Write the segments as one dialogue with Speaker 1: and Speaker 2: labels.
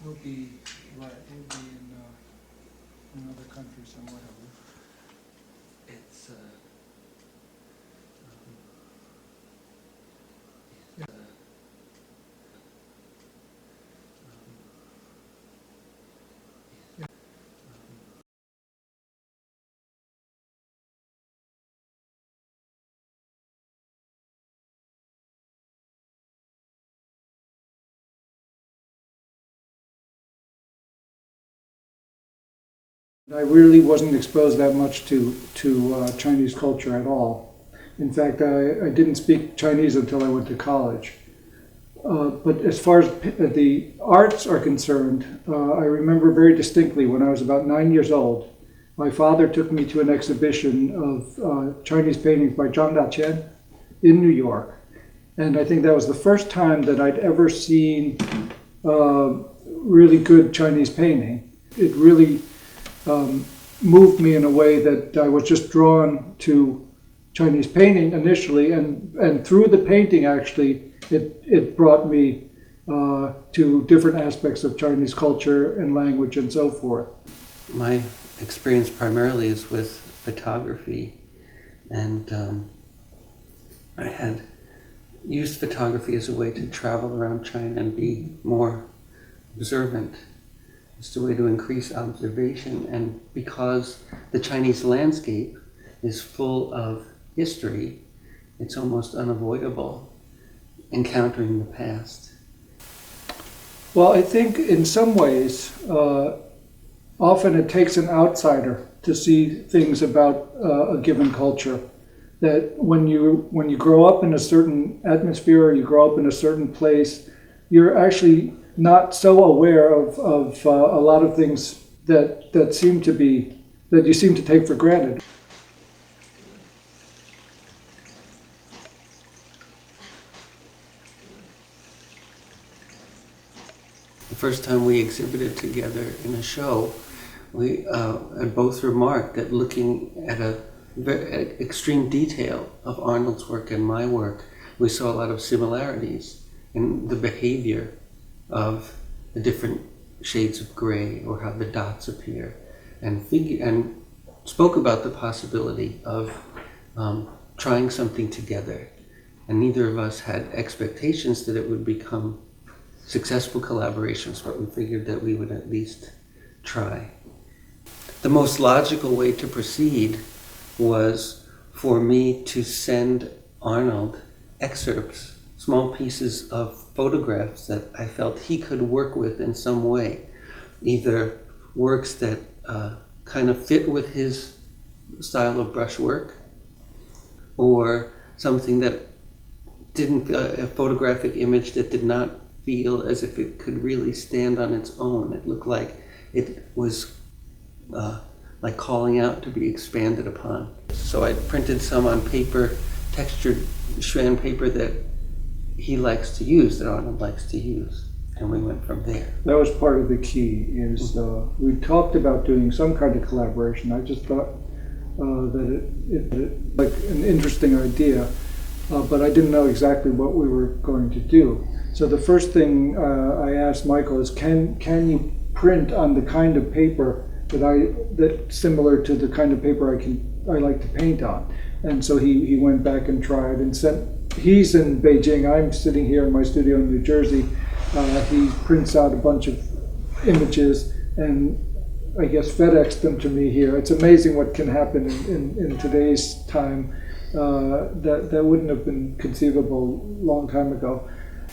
Speaker 1: We'll be, right, we'll be in another country somewhere.
Speaker 2: It's
Speaker 1: I really wasn't exposed that much to Chinese culture at all. In fact, I didn't speak Chinese until I went to college. But as far as the arts are concerned, I remember very distinctly when I was about 9 years old, my father took me to an exhibition of Chinese paintings by Zhang Chen in New York. And I think that was the first time that I'd ever seen really good Chinese painting. It really moved me in a way that I was just drawn to Chinese painting initially, and through the painting actually it brought me to different aspects of Chinese culture and language and so forth.
Speaker 2: my experience primarily is with photography, and I had used photography as a way to travel around China and be more observant. It's a way to increase observation, and because the Chinese landscape is full of history, it's almost unavoidable encountering the past.
Speaker 1: Well, I think in some ways, often it takes an outsider to see things about a given culture. That when you grow up in a certain atmosphere, or you grow up in a certain place, you're actually not so aware of a lot of things that you seem to take for granted.
Speaker 2: The first time we exhibited together in a show, we had both remarked that looking at at extreme detail of Arnold's work and my work, we saw a lot of similarities in the behavior of the different shades of gray, or how the dots appear, and spoke about the possibility of trying something together. And neither of us had expectations that it would become successful collaborations, but we figured that we would at least try. The most logical way to proceed was for me to send Arnold excerpts, small pieces of photographs that I felt he could work with in some way, either works that kind of fit with his style of brushwork, or something that didn't, a photographic image that did not feel as if it could really stand on its own. It looked like it was like calling out to be expanded upon. So I printed some on paper, textured Xuan paper that he likes to use, that Arnold likes to use, and we went from there.
Speaker 1: That was part of the key. Is we talked about doing some kind of collaboration. I just thought that it like an interesting idea, but I didn't know exactly what we were going to do. So the first thing I asked Michael is, can you print on the kind of paper that's similar to the kind of paper I like to paint on? And so he went back and tried and sent. He's in Beijing. I'm sitting here in my studio in New Jersey. He prints out a bunch of images and I guess FedExed them to me here. It's amazing what can happen in today's time. That wouldn't have been conceivable a long time ago.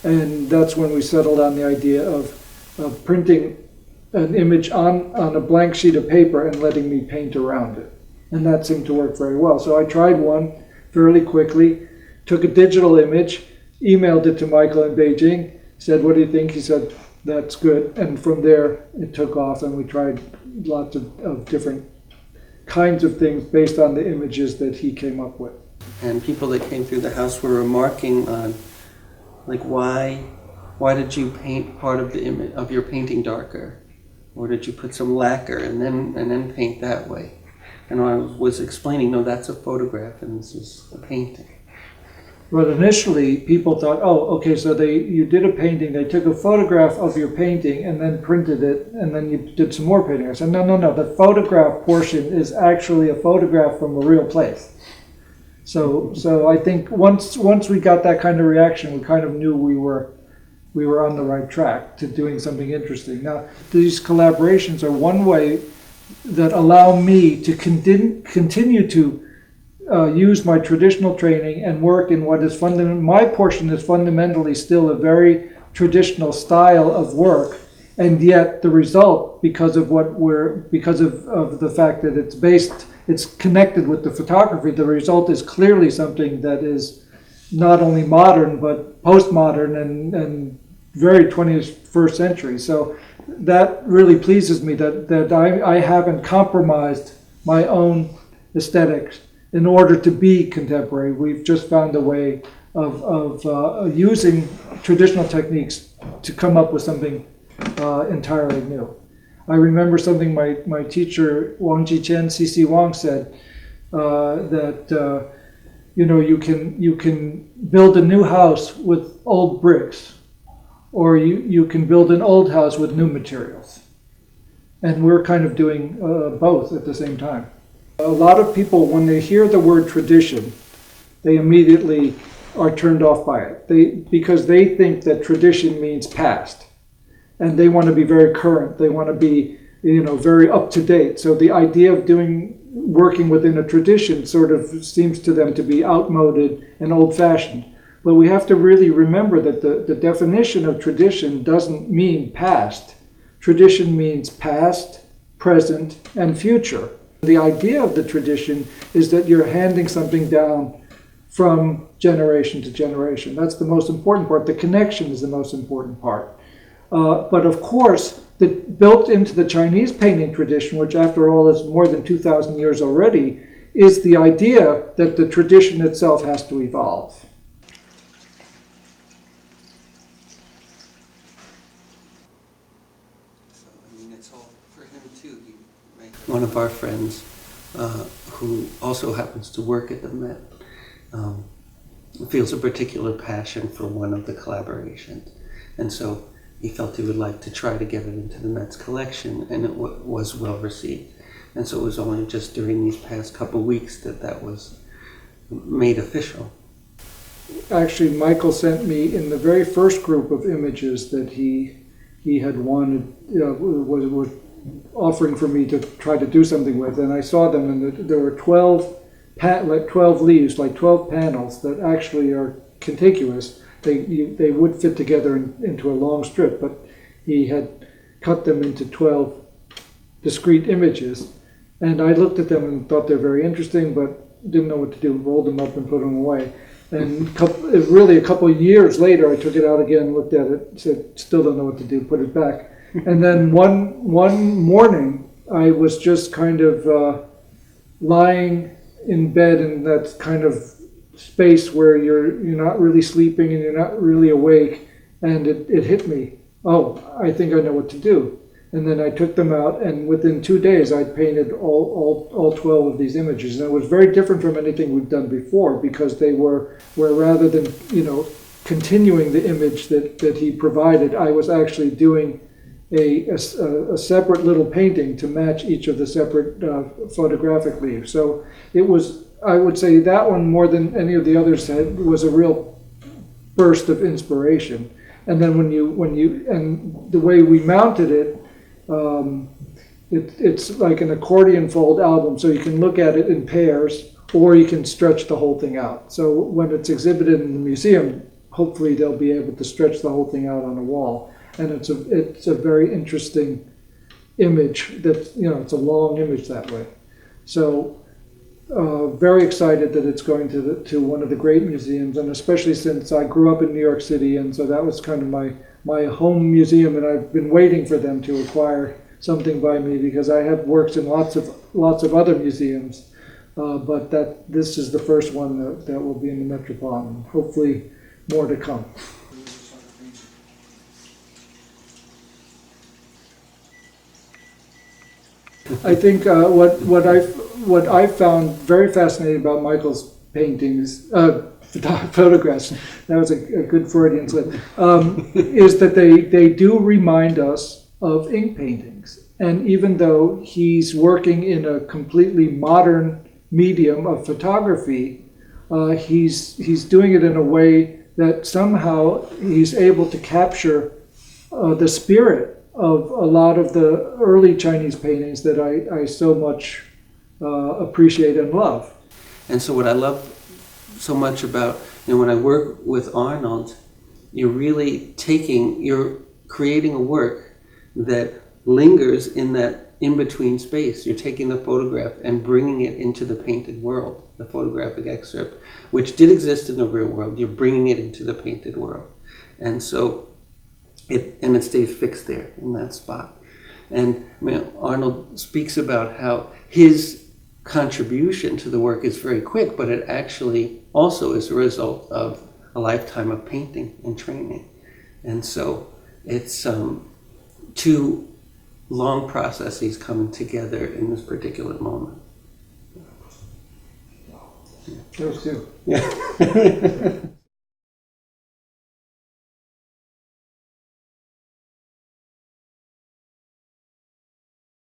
Speaker 1: And that's when we settled on the idea of printing an image on a blank sheet of paper and letting me paint around it. And that seemed to work very well. So I tried one fairly quickly, took a digital image, emailed it to Michael in Beijing, said, "What do you think?" He said, "That's good." And from there it took off, and we tried lots of different kinds of things based on the images that he came up with.
Speaker 2: And people that came through the house were remarking on, like, why did you paint part of the image of your painting darker, or did you put some lacquer and then paint that way? And I was explaining, no, that's a photograph and this is a painting.
Speaker 1: But initially, people thought, oh, okay, so you did a painting, they took a photograph of your painting and then printed it, and then you did some more painting. I said, no, the photograph portion is actually a photograph from a real place. So I think once we got that kind of reaction, we kind of knew we were on the right track to doing something interesting. Now, these collaborations are one way that allow me to continue to use my traditional training and work in what is fundamental. My portion is fundamentally still a very traditional style of work, and yet the result, because of the fact that it's connected with the photography, the result is clearly something that is not only modern but postmodern and very 21st century. So that really pleases me that I haven't compromised my own aesthetics in order to be contemporary. We've just found a way of using traditional techniques to come up with something entirely new. I remember something my teacher, Wang C.C. Wang, said, that you can build a new house with old bricks, or you can build an old house with new materials. And we're kind of doing both at the same time. A lot of people, when they hear the word tradition, they immediately are turned off by it. Because they think that tradition means past. And they want to be very current. They want to be, very up to date. So the idea of working within a tradition sort of seems to them to be outmoded and old-fashioned. But we have to really remember that the definition of tradition doesn't mean past. Tradition means past, present, and future. The idea of the tradition is that you're handing something down from generation to generation. That's the most important part. The connection is the most important part. But of course, built into the Chinese painting tradition, which after all is more than 2,000 years already, is the idea that the tradition itself has to evolve.
Speaker 2: It's all for him too. One of our friends, who also happens to work at the Met, feels a particular passion for one of the collaborations, and so he felt he would like to try to get it into the Met's collection, and it was well received. And so it was only just during these past couple weeks that was made official.
Speaker 1: Actually, Michael sent me in the very first group of images that he had wanted, was offering for me to try to do something with, and I saw them, and there were 12 leaves, like 12 panels that actually are contiguous. They would fit together into a long strip, but he had cut them into 12 discrete images, and I looked at them and thought they're very interesting, but didn't know what to do. Rolled them up and put them away. And really a couple of years later, I took it out again, looked at it, said, still don't know what to do, put it back. And then one morning, I was just kind of lying in bed in that kind of space where you're not really sleeping and you're not really awake, and it hit me. Oh, I think I know what to do. And then I took them out, and within 2 days I painted all 12 of these images. And it was very different from anything we've done before, because they were rather than continuing the image that he provided, I was actually doing a separate little painting to match each of the separate photographic leaves. So it was, I would say, that one more than any of the others was a real burst of inspiration. And then when you and the way we mounted it, it's like an accordion fold album, so you can look at it in pairs, or you can stretch the whole thing out. So when it's exhibited in the museum, hopefully they'll be able to stretch the whole thing out on a wall. And it's a very interesting image. That it's a long image that way. So very excited that it's going to one of the great museums, and especially since I grew up in New York City, and so that was kind of my home museum, and I've been waiting for them to acquire something by me, because I have worked in lots of other museums, but this is the first one that will be in the Metropolitan. Hopefully more to come. I think what I found very fascinating about Michael's paintings, photographs, that was a good Freudian slip, is that they do remind us of ink paintings. And even though he's working in a completely modern medium of photography, he's doing it in a way that somehow he's able to capture the spirit of a lot of the early Chinese paintings that I so much appreciate and love.
Speaker 2: And so what I love so much about, when I work with Arnold, you're creating a work that lingers in that in-between space. You're taking the photograph and bringing it into the painted world, the photographic excerpt, which did exist in the real world. You're bringing it into the painted world. And so it stays fixed there in that spot. And Arnold speaks about how his contribution to the work is very quick, but it actually also is a result of a lifetime of painting and training. And so it's two long processes coming together in this particular moment.
Speaker 1: Those two.
Speaker 2: Yeah.